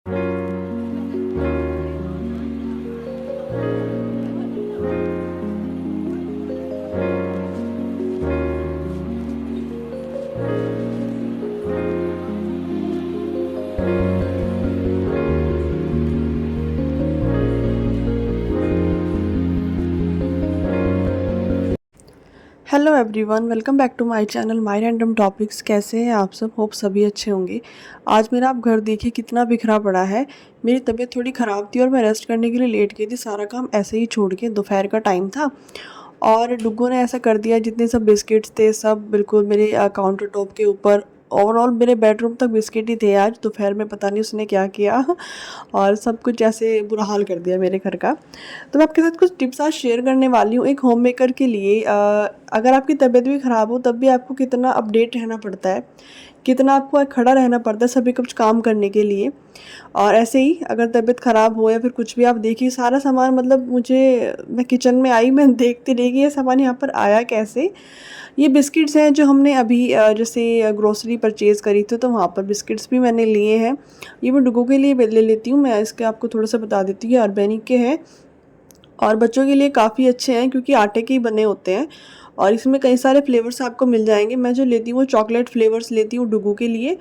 Hello everyone, welcome back to my channel my random topics. कैसे हैं आप सब? होप सभी अच्छे होंगे। आज मेरा आप घर देखिए कितना बिखरा पड़ा है। मेरी तबीयत थोड़ी ख़राब थी और मैं रेस्ट करने के लिए लेट गई थी। सारा काम ऐसे ही छोड़ के, दोपहर का टाइम था और डुग्गू ने ऐसा कर दिया, जितने सब बिस्किट्स थे सब बिल्कुल मेरे काउंटर टॉप के ऊपर। ओवरऑल मेरे बेडरूम तक बिस्किट ही थे। आज दोपहर में पता नहीं उसने क्या किया और सब कुछ ऐसे बुरा हाल कर दिया मेरे घर का। तो मैं आपके साथ कुछ टिप्स आज शेयर करने वाली हूँ एक होम मेकर के लिए। अगर आपकी तबीयत भी ख़राब हो तब भी आपको कितना अपडेट रहना पड़ता है, कितना आपको खड़ा रहना पड़ता है सभी कुछ काम करने के लिए। और ऐसे ही अगर तबीयत ख़राब हो या फिर कुछ भी, आप देखिए सारा सामान, मतलब मैं किचन में आई, मैं देखती रही कि ये सामान यहाँ पर आया कैसे। ये बिस्किट्स हैं जो हमने अभी जैसे ग्रोसरी परचेज़ करी थी, तो वहाँ पर बिस्किट्स भी मैंने लिए हैं। ये मैं डुग्गू के लिए ले लेती हूँ। मैं इसके आपको थोड़ा सा बता देती हूँ, ये ऑर्गेनिक के हैं और बच्चों के लिए काफ़ी अच्छे हैं क्योंकि आटे के ही बने होते हैं और इसमें कई सारे फ्लेवर्स आपको मिल जाएंगे। मैं जो लेती हूँ वो चॉकलेट फ्लेवर्स लेती हूँ डुग्गू के लिए।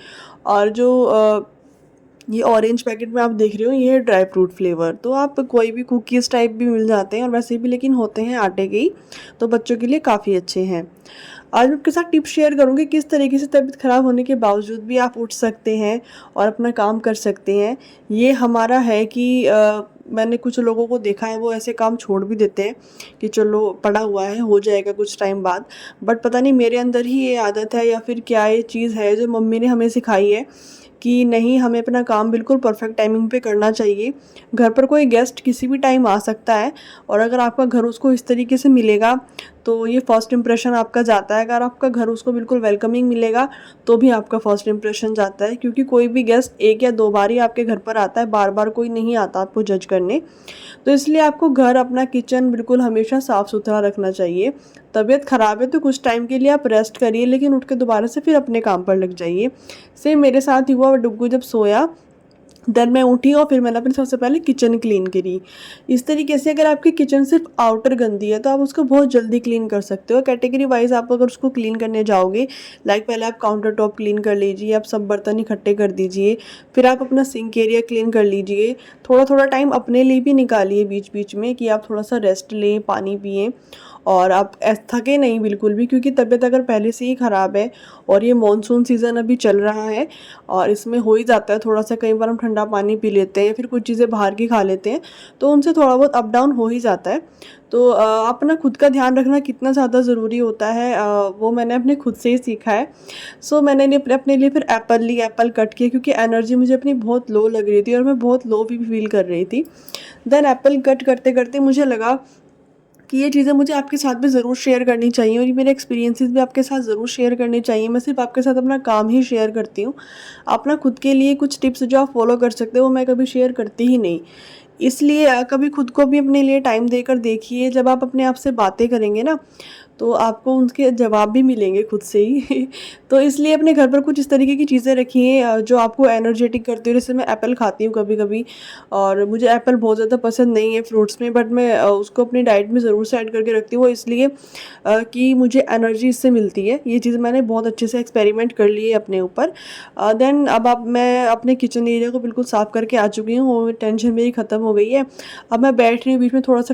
और जो ये ऑरेंज पैकेट में आप देख रहे हो, ये है ड्राई फ्रूट फ्लेवर। तो आप कोई भी कुकीज़ टाइप भी मिल जाते हैं और वैसे भी लेकिन होते हैं आटे के ही, तो बच्चों के लिए काफ़ी अच्छे हैं। आज मैं आपके साथ टिप्स शेयर करूँगी किस तरीके से तबीयत ख़राब होने के बावजूद भी आप उठ सकते हैं और अपना काम कर सकते हैं। ये हमारा है कि मैंने कुछ लोगों को देखा है, वो ऐसे काम छोड़ भी देते हैं कि चलो पड़ा हुआ है, हो जाएगा कुछ टाइम बाद। बट पता नहीं मेरे अंदर ही ये आदत है या फिर क्या ये चीज़ है जो मम्मी ने हमें सिखाई है कि नहीं, हमें अपना काम बिल्कुल परफेक्ट टाइमिंग पे करना चाहिए। घर पर कोई गेस्ट किसी भी टाइम आ सकता है और अगर आपका घर उसको इस तरीके से मिलेगा तो ये फ़र्स्ट इंप्रेशन आपका जाता है। अगर आपका घर उसको बिल्कुल वेलकमिंग मिलेगा तो भी आपका फ़र्स्ट इंप्रेशन जाता है, क्योंकि कोई भी गेस्ट एक या दो बार ही आपके घर पर आता है, बार बार कोई नहीं आता आपको जज करने। तो इसलिए आपको घर, अपना किचन बिल्कुल हमेशा साफ़ सुथरा रखना चाहिए। तबीयत ख़राब है तो कुछ टाइम के लिए आप रेस्ट करिए, लेकिन उठ के दोबारा से फिर अपने काम पर लग जाइए। सेम मेरे साथ ही हुआ। डुग्गू जब सोया देन मैं उठी और फिर मैंने अपनी सबसे पहले किचन क्लीन करी। इस तरीके से अगर आपकी किचन सिर्फ आउटर गंदी है तो आप उसको बहुत जल्दी क्लीन कर सकते हो। कैटेगरी वाइज आप अगर उसको क्लीन करने जाओगे, लाइक पहले आप काउंटर टॉप क्लीन कर लीजिए, आप सब बर्तन इकट्ठे कर दीजिए, फिर आप अपना सिंक एरिया क्लीन कर लीजिए। थोड़ा थोड़ा टाइम अपने लिए भी निकालिए बीच बीच में कि आप थोड़ा सा रेस्ट लें, पानी पिएँ और आप थके नहीं बिल्कुल भी, क्योंकि तबीयत अगर पहले से ही ख़राब है और ये मानसून सीज़न अभी चल रहा है और इसमें हो ही जाता है थोड़ा सा, कई बार हम ठंडा पानी पी लेते हैं या फिर कुछ चीज़ें बाहर की खा लेते हैं, तो उनसे थोड़ा बहुत अप डाउन हो ही जाता है। तो अपना खुद का ध्यान रखना कितना ज़्यादा ज़रूरी होता है, वो मैंने अपने खुद से ही सीखा है। सो मैंने अपने लिए फिर एप्पल कट किया, क्योंकि एनर्जी मुझे अपनी बहुत लो लग रही थी और मैं बहुत लो भी फील कर रही थी। देन एप्पल कट करते करते मुझे लगा कि ये चीज़ें मुझे आपके साथ भी ज़रूर शेयर करनी चाहिए और ये मेरे एक्सपीरियंसेस भी आपके साथ ज़रूर शेयर करने चाहिए। मैं सिर्फ आपके साथ अपना काम ही शेयर करती हूँ। अपना खुद के लिए कुछ टिप्स जो आप फॉलो कर सकते हो वो मैं कभी शेयर करती ही नहीं। इसलिए कभी खुद को भी अपने लिए टाइम देकर देखिए। जब आप अपने आप से बातें करेंगे ना, तो आपको उनके जवाब भी मिलेंगे खुद से ही तो इसलिए अपने घर पर कुछ इस तरीके की चीज़ें रखिए जो आपको एनर्जेटिक करती हो। जैसे मैं एप्पल खाती हूँ कभी कभी और मुझे एप्पल बहुत ज़्यादा पसंद नहीं है फ्रूट्स में, बट मैं उसको अपनी डाइट में ज़रूर से ऐड करके रखती हूँ। वो इसलिए कि मुझे एनर्जी इससे मिलती है। ये चीज़ मैंने बहुत अच्छे से एक्सपेरिमेंट कर ली है अपने ऊपर। देन अब मैं अपने किचन एरिया को बिल्कुल साफ़ करके आ चुकी हूँ, वो टेंशन मेरी ख़त्म हो गई है। अब मैं बैठ रही हूँ बीच में थोड़ा सा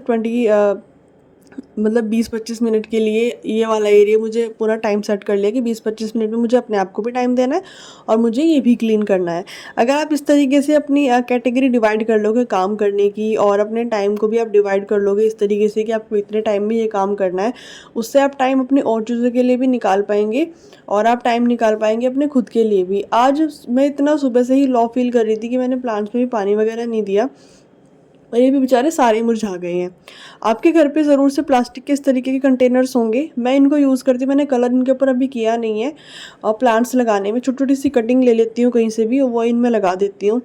20-25 मिनट के लिए, ये वाला एरिया मुझे पूरा टाइम सेट कर लिया कि 20-25 मिनट में मुझे अपने आप को भी टाइम देना है और मुझे ये भी क्लीन करना है। अगर आप इस तरीके से अपनी कैटेगरी डिवाइड कर लोगे काम करने की और अपने टाइम को भी आप डिवाइड कर लोगे इस तरीके से कि आपको इतने टाइम में ये काम करना है, उससे आप टाइम अपनी और चीज़ों के लिए भी निकाल पाएंगे और आप टाइम निकाल पाएंगे अपने खुद के लिए भी। आज मैं इतना सुबह से ही लो फील कर रही थी कि मैंने प्लांट्स में भी पानी वगैरह नहीं दिया और ये भी बेचारे सारे मुरझा गए हैं। आपके घर पे ज़रूर से प्लास्टिक के इस तरीके के कंटेनर्स होंगे, मैं इनको यूज़ करती हूँ। मैंने कलर इनके ऊपर अभी किया नहीं है और प्लांट्स लगाने में छोटी छोटी सी कटिंग ले लेती हूँ कहीं से भी, वो इनमें लगा देती हूँ।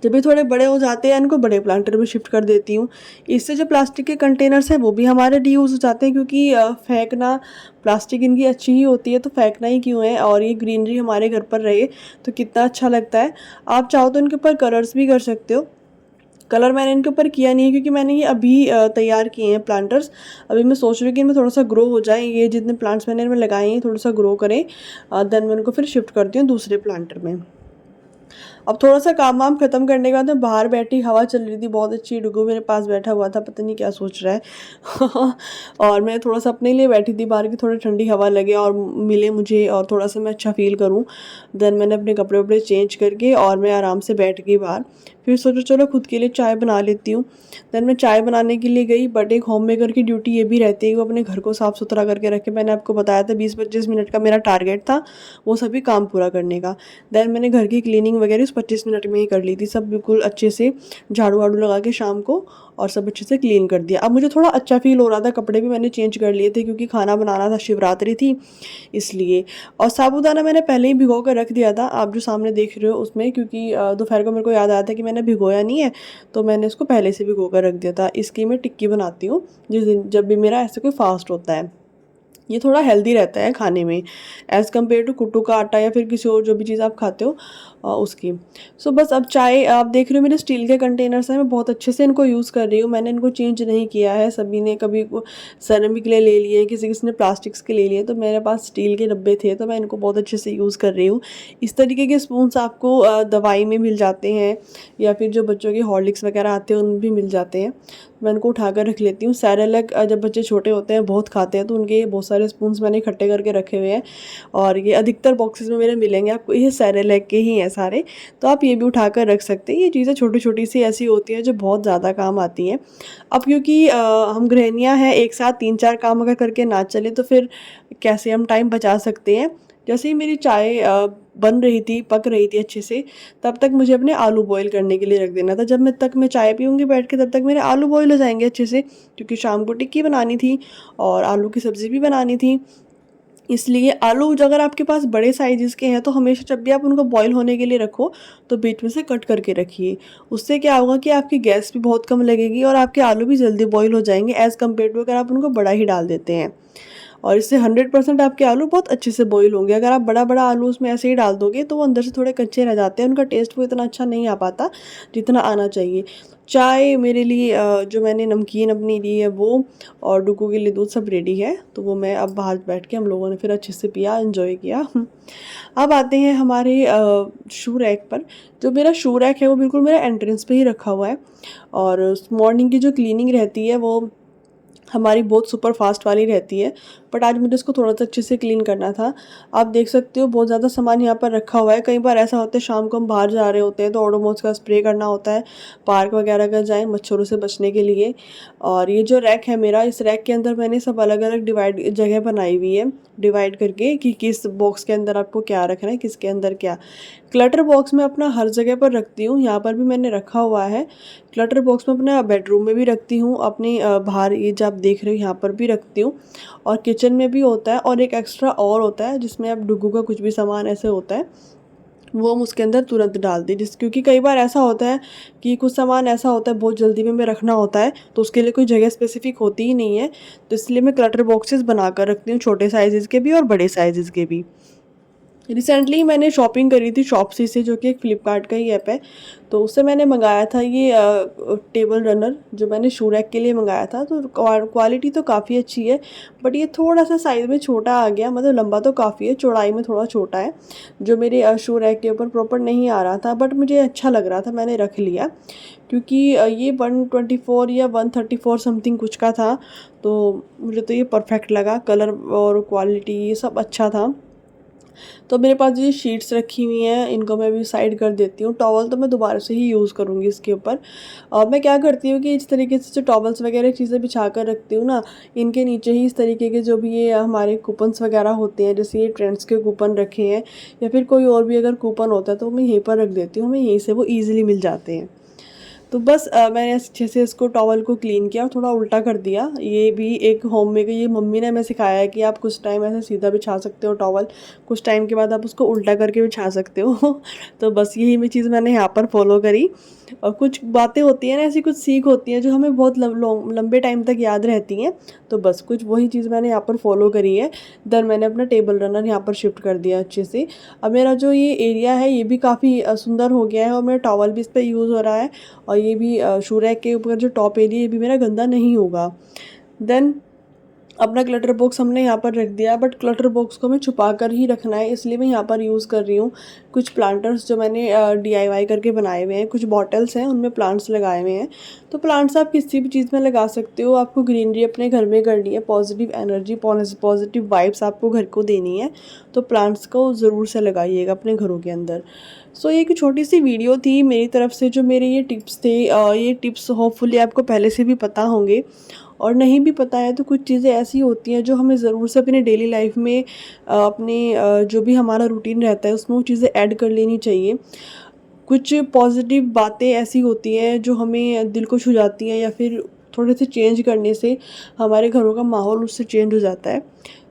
जब ये थोड़े बड़े हो जाते हैं इनको बड़े प्लांटर में शिफ्ट कर देती हूँ। इससे जो प्लास्टिक के कंटेनर्स हैं वो भी हमारे रीयूज़ हो जाते हैं, क्योंकि फेंकना, प्लास्टिक इनकी अच्छी ही होती है तो फेंकना ही क्यों है, और ये ग्रीनरी हमारे घर पर रहे तो कितना अच्छा लगता है। आप चाहो तो इनके ऊपर कलर्स भी कर सकते हो। कलर मैंने इनके ऊपर किया नहीं है क्योंकि मैंने ये अभी तैयार किए हैं प्लांटर्स। अभी मैं सोच रही हूँ कि इनमें थोड़ा सा ग्रो हो जाए, ये जितने प्लांट्स मैंने इनमें लगाए हैं थोड़ा सा ग्रो करें, देन मैं इनको फिर शिफ्ट करती हूँ दूसरे प्लांटर में। अब थोड़ा सा काम वाम खत्म करने के बाद मैं बाहर बैठी, हवा चल रही थी बहुत अच्छी, डुगू मेरे पास बैठा हुआ था, पता नहीं क्या सोच रहा है और मैं थोड़ा सा अपने लिए बैठी थी बाहर की, थोड़ी ठंडी हवा लगे और मिले मुझे और थोड़ा सा मैं अच्छा फील करूं। देन मैंने अपने कपड़े वपड़े चेंज करके और मैं आराम से बैठ गई बाहर। फिर सोचा चलो खुद के लिए चाय बना लेती हूँ। देन मैं चाय बनाने के लिए गई, बट एक होम मेकर की ड्यूटी ये भी रहती है कि वो अपने घर को साफ़ सुथरा करके रखे। मैंने आपको बताया था 20-25 मिनट का मेरा टारगेट था वो सभी काम पूरा करने का। देन मैंने घर की क्लीनिंग वगैरह उस 25 मिनट में ही कर ली थी, सब बिल्कुल अच्छे से झाड़ू वाड़ू लगा के शाम को, और सब अच्छे से क्लीन कर दिया। अब मुझे थोड़ा अच्छा फील हो रहा था, कपड़े भी मैंने चेंज कर लिए थे क्योंकि खाना बनाना था, शिवरात्रि थी इसलिए। और साबूदाना मैंने पहले ही भिगो कर रख दिया था, आप जो सामने देख रहे हो उसमें, क्योंकि दोपहर को मेरे को याद आया था कि मैंने भिगोया नहीं है तो मैंने इसको पहले से भिगो कर रख दिया था। इसकी मैं टिक्की बनाती हूँ जिस दिन जब भी मेरा ऐसे कोई फास्ट होता है। ये थोड़ा हेल्दी रहता है खाने में एज़ कम्पेयर टू कुट्टू का आटा या फिर किसी और जो भी चीज़ आप खाते हो उसकी। सो बस अब चाय आप देख रहे हो मेरे स्टील के कंटेनर्स हैं, मैं बहुत अच्छे से इनको यूज़ कर रही हूँ, मैंने इनको चेंज नहीं किया है। सभी ने कभी सेरेमिक के लिए ले लिए, किसी किसी ने प्लास्टिक्स के ले लिए, तो मेरे पास स्टील के डब्बे थे तो मैं इनको बहुत अच्छे से यूज़ कर रही हूँ। इस तरीके के स्पून्स आपको दवाई में मिल जाते हैं या फिर जो बच्चों के हॉर्लिक्स वगैरह आते हैं उनमें भी मिल जाते हैं। मैं इनको उठा कर रख लेती हूँ। सैरेलैक जब बच्चे छोटे होते हैं बहुत खाते हैं तो उनके बहुत सारे स्पून्स मैंने इकट्ठे करके रखे हुए हैं, और ये अधिकतर बॉक्सेस में मेरे मिलेंगे आपको, ये सैरेलैक के ही हैं सारे, तो आप ये भी उठा कर रख सकते हैं। ये चीज़ें छोटी छोटी सी ऐसी होती हैं जो बहुत ज़्यादा काम आती हैं। अब क्योंकि हम गृहिणियाँ हैं, एक साथ 3-4 काम अगर करके ना चले तो फिर कैसे हम टाइम बचा सकते हैं। जैसे ही मेरी चाय बन रही थी, पक रही थी अच्छे से, तब तक मुझे अपने आलू बॉईल करने के लिए रख देना था। जब मैं चाय पीऊँगी बैठ के तब तक मेरे आलू बॉईल हो जाएंगे अच्छे से, क्योंकि शाम को टिक्की बनानी थी और आलू की सब्ज़ी भी बनानी थी। इसलिए आलू जो अगर आपके पास बड़े साइज़ के हैं तो हमेशा जब भी आप उनको बॉईल होने के लिए रखो तो बीच में से कट करके रखिए। उससे क्या होगा कि आपकी गैस भी बहुत कम लगेगी और आपके आलू भी जल्दी बॉईल हो जाएंगे एज़ कम्पेयर टू अगर आप उनको बड़ा ही डाल देते हैं। और इससे 100% आपके आलू बहुत अच्छे से बॉईल होंगे। अगर आप बड़ा बड़ा आलू उसमें ऐसे ही डाल दोगे तो वो अंदर से थोड़े कच्चे रह जाते हैं, उनका टेस्ट वो इतना अच्छा नहीं आ पाता जितना आना चाहिए। चाय मेरे लिए जो मैंने नमकीन अपनी ली है वो, और डुगू के लिए दूध, सब रेडी है, तो वो मैं अब बाहर बैठ के हम लोगों ने फिर अच्छे से पिया, एंजॉय किया। अब आते हैं हमारे शू रैक पर। जो मेरा शू रैक है वो बिल्कुल मेरा एंट्रेंस पे ही रखा हुआ है, और मॉर्निंग की जो क्लीनिंग रहती है वो हमारी बहुत सुपर फास्ट वाली रहती है, बट आज मुझे इसको थोड़ा सा अच्छे से क्लीन करना था। आप देख सकते हो बहुत ज़्यादा सामान यहाँ पर रखा हुआ है। कई बार ऐसा होता है शाम को हम बाहर जा रहे होते हैं तो ओडोमॉस का स्प्रे करना होता है, पार्क वगैरह का जाएँ मच्छरों से बचने के लिए। और ये जो रैक है मेरा, इस रैक के अंदर मैंने सब अलग अलग डिवाइड जगह बनाई हुई है, डिवाइड करके कि किस बॉक्स के अंदर आपको क्या रखना है, किसके अंदर क्या। क्लटर बॉक्स मैं अपना हर जगह पर रखती हूँ, यहाँ पर भी मैंने रखा हुआ है। क्लटर बॉक्स में अपना बेडरूम में भी रखती हूँ, अपने बाहर ये जो आप देख रहे हो यहाँ पर भी रखती हूँ, और किचन में भी होता है। और एक एक्स्ट्रा और होता है जिसमें आप डुगू का कुछ भी सामान ऐसे होता है वो हम उसके अंदर तुरंत डाल दी, क्योंकि कई बार ऐसा होता है कि कुछ सामान ऐसा होता है बहुत जल्दी में रखना होता है तो उसके लिए कोई जगह स्पेसिफिक होती ही नहीं है, तो इसलिए मैं क्लटर बॉक्सेस बनाकर रखती हूँ, छोटे साइज़ के भी और बड़े साइज़ के भी। रिसेंटली मैंने शॉपिंग करी थी शॉप्सी से, जो कि एक फ़्लिपकार्ट का ही ऐप है, तो उससे मैंने मंगाया था ये टेबल रनर, जो मैंने शू रैक के लिए मंगाया था। तो क्वालिटी तो काफ़ी अच्छी है, बट ये थोड़ा सा साइज़ में छोटा आ गया, मतलब लंबा तो काफ़ी है, चौड़ाई में थोड़ा छोटा है, जो मेरे शू रैक के ऊपर प्रॉपर नहीं आ रहा था, बट मुझे अच्छा लग रहा था, मैंने रख लिया। क्योंकि ये 124 या 134 समथिंग कुछ का था, तो मुझे तो ये परफेक्ट लगा, कलर और क्वालिटी ये सब अच्छा था। तो मेरे पास ये शीट्स रखी हुई हैं, इनको मैं भी साइड कर देती हूँ। टॉवल तो मैं दोबारा से ही यूज़ करूँगी इसके ऊपर। और मैं क्या करती हूँ कि इस तरीके से जो टॉवल्स वगैरह चीज़ें बिछा कर रखती हूँ ना, इनके नीचे ही इस तरीके के जो भी ये हमारे कूपन्स वगैरह होते हैं, जैसे ये ट्रेंड्स के कूपन रखे हैं या फिर कोई और भी अगर कूपन होता है तो मैं यहीं पर रख देती हूँ, हमें यहीं से वो ईज़िली मिल जाते हैं। तो बस मैंने अच्छे से इसको टॉवल को क्लीन किया और थोड़ा उल्टा कर दिया। ये भी एक होम मेकर, ये मम्मी ने हमें सिखाया है कि आप कुछ टाइम ऐसे सीधा बिछा सकते हो टॉवल, कुछ टाइम के बाद आप उसको उल्टा करके बिछा सकते हो। तो बस यही मैं चीज़ मैंने यहाँ पर फॉलो करी। और कुछ बातें होती हैं ना, ऐसी कुछ सीख होती हैं जो हमें बहुत लंबे टाइम तक याद रहती हैं। तो बस कुछ वही चीज़ मैंने यहाँ पर फॉलो करी है। देन मैंने अपना टेबल रनर यहाँ पर शिफ्ट कर दिया अच्छे से। अब मेरा जो ये एरिया है ये भी काफ़ी सुंदर हो गया है और मेरा टॉवल भी इस पर यूज़ हो रहा है। और ये भी शू रैक के ऊपर जो टॉप एरिया ये भी मेरा गंदा नहीं होगा। देन अपना क्लटर बॉक्स हमने यहाँ पर रख दिया, बट क्लटर बॉक्स को हमें छुपा कर ही रखना है, इसलिए मैं यहाँ पर यूज़ कर रही हूँ कुछ प्लांटर्स जो मैंने DIY करके बनाए हुए हैं। कुछ बॉटल्स हैं उनमें प्लांट्स लगाए हुए हैं। तो प्लांट्स आप किसी भी चीज़ में लगा सकते हो। आपको ग्रीनरी अपने घर में करनी है, पॉजिटिव एनर्जी, पॉजिटिव वाइब्स आपको घर को देनी है, तो प्लांट्स को ज़रूर से लगाइएगा अपने घरों के अंदर। सो ये एक छोटी सी वीडियो थी मेरी तरफ से, जो मेरे ये टिप्स थे। ये टिप्स होपफुली आपको पहले से भी पता होंगे, और नहीं भी पता है तो कुछ चीज़ें ऐसी होती हैं जो हमें ज़रूर से अपने डेली लाइफ में अपने जो भी हमारा रूटीन रहता है उसमें वो चीज़ें ऐड कर लेनी चाहिए। कुछ पॉजिटिव बातें ऐसी होती हैं जो हमें दिल को छू जाती हैं, या फिर थोड़े से चेंज करने से हमारे घरों का माहौल उससे चेंज हो जाता है।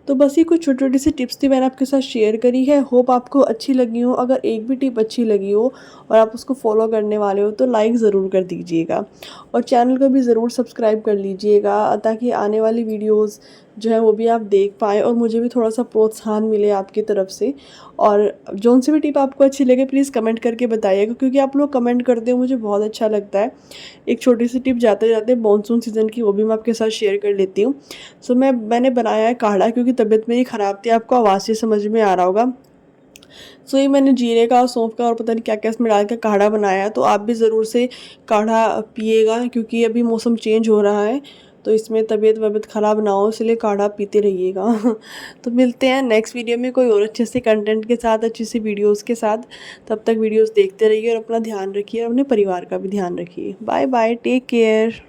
तो बस ये कुछ छोटी छोटी सी टिप्स थी, मैंने आपके साथ शेयर करी है। होप आपको अच्छी लगी हो। अगर एक भी टिप अच्छी लगी हो और आप उसको फॉलो करने वाले हो तो लाइक ज़रूर कर दीजिएगा, और चैनल को भी ज़रूर सब्सक्राइब कर लीजिएगा, ताकि आने वाली वीडियोस जो है वो भी आप देख पाएँ और मुझे भी थोड़ा सा प्रोत्साहन मिले आपकी तरफ से। और जोन सी भी टिप आपको अच्छी लगे प्लीज़ कमेंट करके बताइएगा, क्योंकि आप लोग कमेंट करते हो मुझे बहुत अच्छा लगता है। एक छोटी सी टिप जाते जाते मानसून सीज़न की वो भी मैं आपके साथ शेयर कर लेती हूँ। सो मैंने बनाया है काढ़ा, क्योंकि तबीयत मेरी ख़राब थी, आपको आवाज़ से समझ में आ रहा होगा। सो ये मैंने जीरे का, सौंफ का और पता नहीं क्या क्या इसमें डाल के काढ़ा बनाया है। तो आप भी ज़रूर से काढ़ा पिएगा, क्योंकि अभी मौसम चेंज हो रहा है, तो इसमें तबीयत ख़राब ना हो, इसलिए काढ़ा पीते रहिएगा। तो मिलते हैं नेक्स्ट वीडियो में कोई और अच्छे से कंटेंट के साथ, अच्छी सी वीडियोज़ के साथ। तब तक वीडियोज़ देखते रहिए और अपना ध्यान रखिए और अपने परिवार का भी ध्यान रखिए। Bye bye, take care.